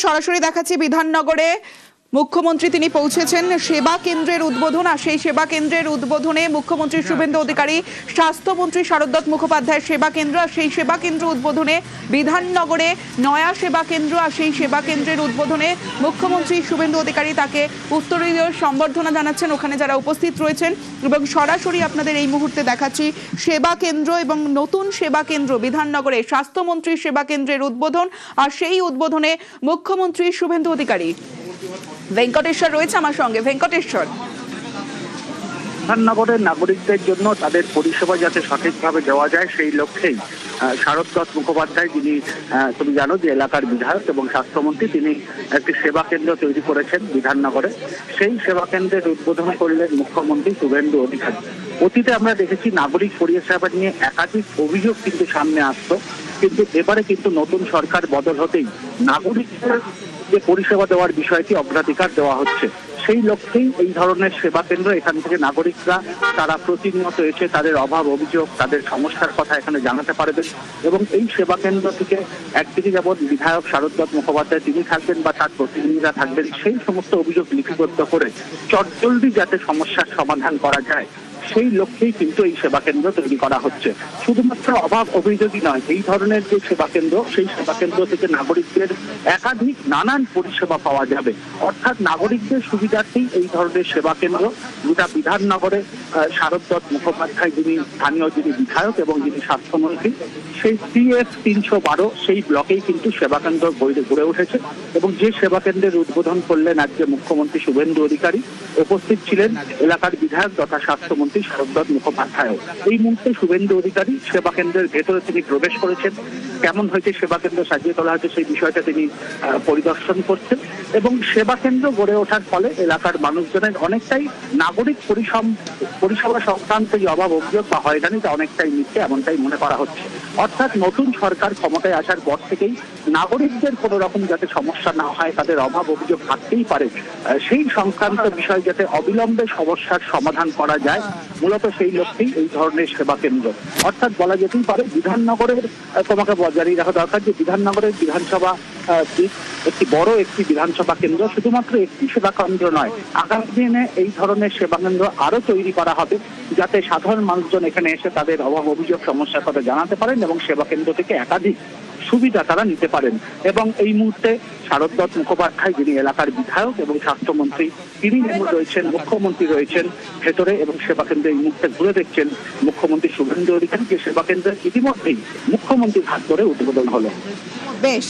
সরাসরি দেখাচ্ছি বিধাননগরে মুখ্যমন্ত্রী তিনি পৌঁছেছেন সেবা কেন্দ্রের উদ্বোধন। আর সেই সেবা কেন্দ্রের উদ্বোধনে মুখ্যমন্ত্রী শুভেন্দু অধিকারী, স্বাস্থ্যমন্ত্রী শারদ মুখোপাধ্যায় সেবা কেন্দ্র, আর সেই সেবা কেন্দ্র উদ্বোধনে বিধাননগরে নয়া সেবা কেন্দ্র, আর সেই সেবা কেন্দ্রের উদ্বোধনে মুখ্যমন্ত্রী শুভেন্দু অধিকারী তাকে উত্তরীয় সম্বর্ধনা জানাচ্ছেন ওখানে যারা উপস্থিত রয়েছেন। এবং সরাসরি আপনাদের এই মুহূর্তে দেখাচ্ছি সেবা কেন্দ্র এবং নতুন সেবা কেন্দ্র বিধাননগরে স্বাস্থ্যমন্ত্রীর সেবা কেন্দ্রের উদ্বোধন। আর সেই উদ্বোধনে মুখ্যমন্ত্রী শুভেন্দু অধিকারী। ভেঙ্কটেশ্বর রয়েছে আমার সঙ্গে। ভেঙ্কটেশ্বর, বিধাননগরের নাগরিকদের জন্য তাদের পরিষেবা যাতে সঠিকভাবে দেওয়া যায় সেই লক্ষ্যেই শারদ মুখোপাধ্যায়, যিনি তুমি জানো যে এলাকার বিধায়ক এবং স্বাস্থ্যমন্ত্রী, তিনি একটি সেবা কেন্দ্র তৈরি করেছেন বিধাননগরে। সেই সেবা কেন্দ্রের উদ্বোধন করলেন মুখ্যমন্ত্রী শুভেন্দু অধিকারী। অতীতে আমরা দেখেছি নাগরিক পরিষেবা নিয়ে একাধিক অভিযোগ কিন্তু সামনে আসতো, কিন্তু এবারে কিন্তু নতুন সরকার বদল হতেই নাগরিকদের যে পরিষেবা দেওয়ার বিষয়টি অগ্রাধিকার দেওয়া হচ্ছে। সেই লক্ষ্যেই এই ধরনের সেবা কেন্দ্র, এখান থেকে নাগরিকরা তারা প্রতিনিয়ত এসে তাদের অভাব অভিযোগ, তাদের সমস্যার কথা এখানে জানাতে পারবেন। এবং এই সেবা কেন্দ্র থেকে একদিকে যেমন বিধায়ক শারদ মুখোপাধ্যায় তিনি থাকবেন বা তার প্রতিনিধিরা থাকবেন, সেই সমস্ত অভিযোগ লিপিবদ্ধ করে চটজলদি যাতে সমস্যার সমাধান করা যায় সেই লক্ষ্যেই কিন্তু এই সেবা কেন্দ্র তৈরি করা হচ্ছে। শুধুমাত্র অভাব অভিযোগই নয়, এই ধরনের যে সেবা কেন্দ্র, সেই সেবা কেন্দ্র থেকে নাগরিকদের একাধিক নানান পরিষেবা পাওয়া যাবে। অর্থাৎ নাগরিকদের সুবিধার্থেই এই ধরনের সেবা কেন্দ্র গোটা বিধাননগরে শারদ মুখোপাধ্যায়, যিনি স্থানীয় যিনি বিধায়ক এবং যিনি স্বাস্থ্যমন্ত্রী, সেই CF 312 সেই ব্লকেই কিন্তু সেবা কেন্দ্র গড়ে উঠেছে। এবং যে সেবা কেন্দ্রের উদ্বোধন করলেন আজকে মুখ্যমন্ত্রী শুভেন্দু অধিকারী, উপস্থিত ছিলেন এলাকার বিধায়ক তথা স্বাস্থ্যমন্ত্রী শারদ মুখোপাধ্যায়। এই মুহূর্তে শুভেন্দু অধিকারী সেবা কেন্দ্রের ভেতরে তিনি প্রবেশ করেছেন। কেমন হয়েছে সেবা কেন্দ্র সাজিয়ে তোলা হয়েছে সেই বিষয়টা তিনি পরিদর্শন করছেন। এবং সেবা কেন্দ্র গড়ে ওঠার ফলে এলাকার মানুষজনের অনেকটাই নাগরিক পরিষেবা সংক্রান্ত যে অভাব অভিযোগ বা হয়রানিটা অনেকটাই মিটছে, এমনটাই মনে করা হচ্ছে। অর্থাৎ নতুন সরকার ক্ষমতায় আসার পর থেকেই নাগরিকদের কোনো রকম যাতে সমস্যা না হয়, তাদের অভাব অভিযোগ থাকতেই পারে, সেই সংক্রান্ত বিষয় যাতে অবিলম্বে সমস্যার সমাধান করা যায়, মূলত সেই লক্ষ্যেই এই ধরনের সেবা কেন্দ্র। অর্থাৎ বলা যেতেই পারে বিধাননগরের, তোমাকে জানিয়ে রাখা দরকার যে বিধাননগরের বিধানসভা একটি বড় একটি বিধানসভা কেন্দ্র, শুধুমাত্র একটি সেবা কেন্দ্র নয়, আগামী দিনে এই ধরনের সেবা কেন্দ্র আরো তৈরি করা হবে যাতে সাধারণ মানুষজন এখানে এসে তাদের অভাব অভিযোগ সমস্যার কথা জানাতে পারেন এবং সেবা কেন্দ্র থেকে একাধিক সুবিধা তারা নিতে পারেন। এবং এই মুহূর্তে শারদ মুখোপাধ্যায়, যিনি এলাকার বিধায়ক এবং স্বাস্থ্যমন্ত্রী, তিনি রয়েছেন, মুখ্যমন্ত্রী রয়েছেন ভেতরে এবং সেবা কেন্দ্রে এই মুহূর্তে ঘুরে দেখছেন মুখ্যমন্ত্রী শুভেন্দু অধিকারী, যে সেবা কেন্দ্রের ইতিমধ্যেই মুখ্যমন্ত্রীর হাত ধরে উদ্বোধন হলো। বেশ।